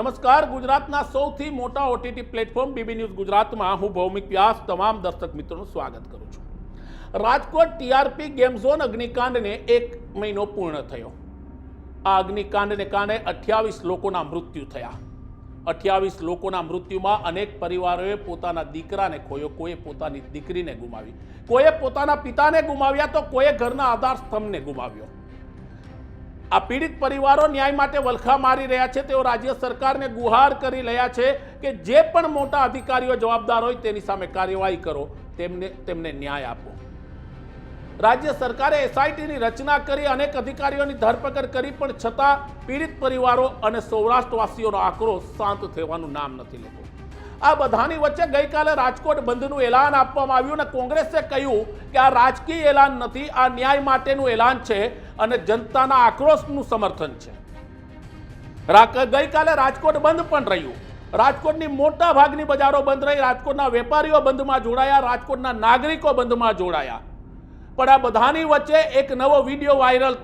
નમસ્કાર, ગુજરાતના સૌથી મોટા ઓટીટી પ્લેટફોર્મ બીબી ન્યૂઝ ગુજરાતમાં હું ભૌમિક વ્યાસ તમામ દર્શક મિત્રોનું સ્વાગત કરું છું। રાજકોટ ટીઆરપી ગેમ ઝોન અગ્નિકાંડને 1 મહિનો પૂર્ણ થયો। આ અગ્નિકાંડને કારણે 28 લોકોના મૃત્યુ થયા। 28 લોકોના મૃત્યુમાં અનેક પરિવારોએ પોતાના દીકરાને ખોયો, કોઈએ પોતાની દીકરીને ગુમાવી, કોઈએ પોતાના પિતાને ગુમાવ્યા તો કોઈએ ઘરના આધાર સ્તંભને ગુમાવ્યો। આ પીડિત પરિવારો ન્યાય માટે વલખા મારી રહ્યા છે। તેઓ રાજ્ય સરકારને ગુહાર કરી રહ્યા છે કે જે પણ મોટા અધિકારીઓ જવાબદાર હોય તેની સામે કાર્યવાહી કરો, તેમને ન્યાય આપો। રાજ્ય સરકારે એસઆઈટીની રચના કરી અનેક અધિકારીઓની ધરપકડ કરી, પણ છતાં પીડિત પરિવારો અને સૌરાષ્ટ્રવાસીઓનો આક્રોશ શાંત થવાનું નામ નથી લેતો। આ બધાની વચ્ચે ગઈકાલે રાજકોટ બંધનું એલાન આપવામાં આવ્યું અને કોંગ્રેસે કહ્યું કે આ રાજકીય એલાન નથી, આ ન્યાય માટેનું એલાન છે અને જનતાના આક્રોશનું સમર્થન છે। ગઈકાલે રાજકોટ બંધ પણ રહ્યું। રાજકોટની મોટા ભાગની બજારો બંધ રહી, રાજકોટના વેપારીઓ બંધમાં જોડાયા, રાજકોટના નાગરિકો બંધમાં જોડાયા। પણ આ બધાની વચ્ચે એક નવો વિડીયો વાયરલ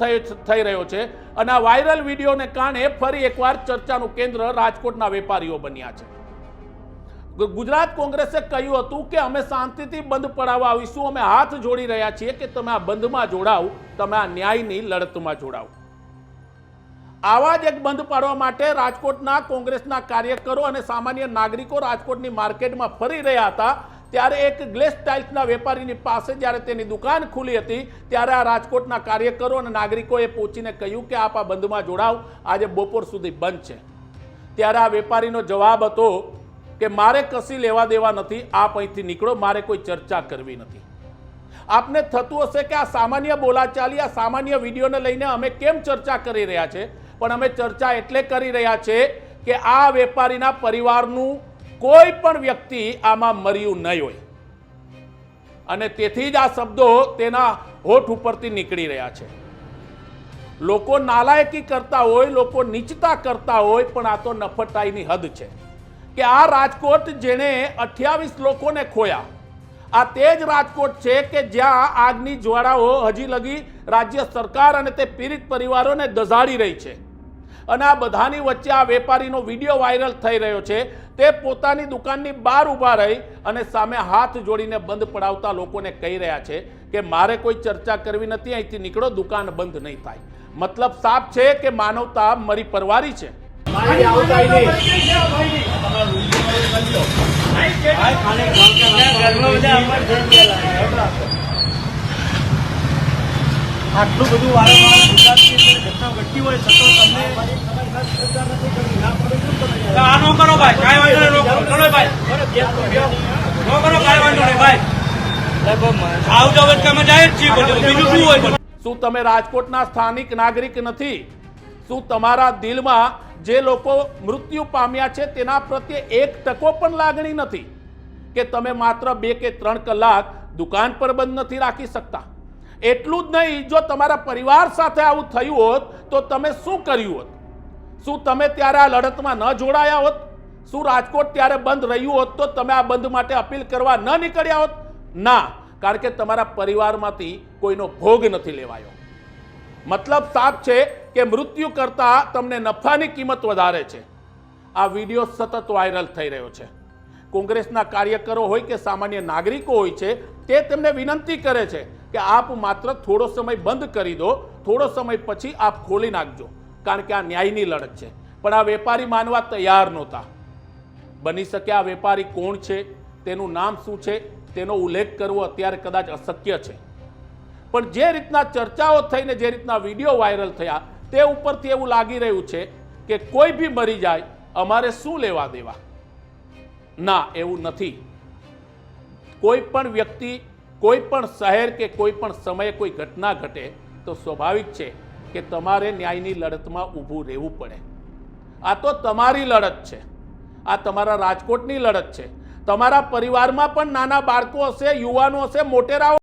થઈ રહ્યો છે અને આ વાયરલ વિડીયોને કારણે ફરી એકવાર ચર્ચાનું કેન્દ્ર રાજકોટના વેપારીઓ બન્યા છે। ગુજરાત કોંગ્રેસે કહ્યું હતું કે અમે શાંતિથી બંધ પડાવવા આવીશું, અમે હાથ જોડી રહ્યા છીએ કે તમે આ બંધમાં જોડાઓ, તમે આ ન્યાયની લડતમાં જોડાઓ। આવા જ એક બંધ પાડવા માટે રાજકોટના કોંગ્રેસના કાર્યકરો અને સામાન્ય નાગરિકો રાજકોટની માર્કેટમાં ફરી રહ્યા હતા। ત્યારે એક ગ્લેસ ટાઇલ્સના વેપારીની પાસે જ્યારે તેની દુકાન ખુલી હતી ત્યારે આ રાજકોટના કાર્યકરો અને નાગરિકોએ પહોંચીને કહ્યું કે આપ આ બંધમાં જોડાઓ, આજે બપોર સુધી બંધ છે। ત્યારે આ વેપારીનો જવાબ હતો કે મારે કશી લેવા દેવા નથી, આપ અહીંથી નીકળો, મારે કોઈ ચર્ચા કરવી નથી। આપને થતું હશે કે આ સામાન્ય બોલાચાલી, આ સામાન્ય વિડીયોને લઈને અમે કેમ ચર્ચા કરી રહ્યા છે, પણ અમે ચર્ચા એટલે કરી રહ્યા છે કે આ વેપારીના પરિવારનું કોઈ પણ વ્યક્તિ આમાં મર્યું નહીં હોય અને તેથી જ આ શબ્દો તેના હોઠ ઉપરથી નીકળી રહ્યા છે। લોકો નાલાયકી કરતા હોય, લોકો નીચતા કરતા હોય, પણ આ તો નફટાઈની હદ છે કે આ રાજકોટ જેણે 28 લોકોને ખોયા, આ તે જ રાજકોટ છે કે જ્યાં આગની જ્વાળાઓ હજી લગી રાજ્ય સરકાર અને તે પીડિત પરિવારોને દઝાડી રહી છે। અને આ બધાની વચ્ચે આ વેપારીનો વિડીયો વાયરલ થઈ રહ્યો છે। તે પોતાની દુકાનની બહાર ઊભા રહી અને સામે હાથ જોડીને બંધ પડાવતા લોકોને કહી રહ્યા છે કે મારે કોઈ ચર્ચા કરવી નથી, અહીંથી નીકળો, દુકાન બંધ નહીં થાય। મતલબ સાફ છે કે માનવતા મરી પરવારી છે। આટલું બધું વારંવાર ગુજરાતની અંદર ઘટના ઘટતી હોય છતાં તમને આ નો કરો ભાઈ, કાંઈ વાંધો નહીં, નો કરો ભાઈ, નો કરો, કાંઈ વાંધો નહીં ભાઈ, આવ જાવ એટલે અમે જાય જ છીએ, બીજું શું હોય? શું તમે રાજકોટના સ્થાનિક નાગરિક નથી? શું તમારા દિલમાં જે લોકો મૃત્યુ પામ્યા છે તેના પ્રત્યે 1% પણ લાગણી નથી કે તમે માત્ર 2 કે 3 કલાક દુકાન પર બંધ નથી રાખી શકતા? એટલું જ નહીં, જો તમારા પરિવાર સાથે આવું થયું હોત તો તમે શું કર્યું હોત? શું તમે ત્યારે આ લડતમાં ન જોડાયા હોત? શું રાજકોટ ત્યારે બંધ રહ્યું હોત તો તમે આ બંધ માટે અપીલ કરવા ન નીકળ્યા હોત? ના, કારણ કે તમારા પરિવારમાંથી કોઈનો ભોગ નથી લેવાયો। મતલબ સાફ છે કે મૃત્યુ કરતાં તમને નફાની કિંમત વધારે છે। આ વિડીયો સતત વાયરલ થઈ રહ્યો છે। કોંગ્રેસના કાર્યકરો હોય કે સામાન્ય નાગરિકો હોય છે તે તેમને વિનંતી કરે છે કે આપ માત્ર થોડો સમય બંધ કરી દો, થોડો સમય પછી આપ ખોલી નાખજો, કારણ કે આ ન્યાયની લડત છે। પણ આ વેપારી માનવા તૈયાર નહોતા। બની શકે આ વેપારી કોણ છે, તેનું નામ શું છે, તેનો ઉલ્લેખ કરવો અત્યારે કદાચ અશક્ય છે, પણ જે રીતના ચર્ચાઓ થઈને જે રીતના વિડીયો વાયરલ થયા તે ઉપરથી એવું લાગી રહ્યું છે કે કોઈ બી મરી જાય, અમારે શું લેવા દેવા? ના, એવું નથી। કોઈ પણ વ્યક્તિ, કોઈ પણ શહેર કે કોઈ પણ સમયે કોઈ ઘટના ઘટે તો સ્વાભાવિક છે કે તમારે ન્યાયની લડતમાં ઊભું રહેવું પડે। આ તો તમારી લડત છે, આ તમારા રાજકોટની લડત છે। તમારા પરિવારમાં પણ નાના બાળકો હશે, યુવાનો હશે, મોટેરાઓ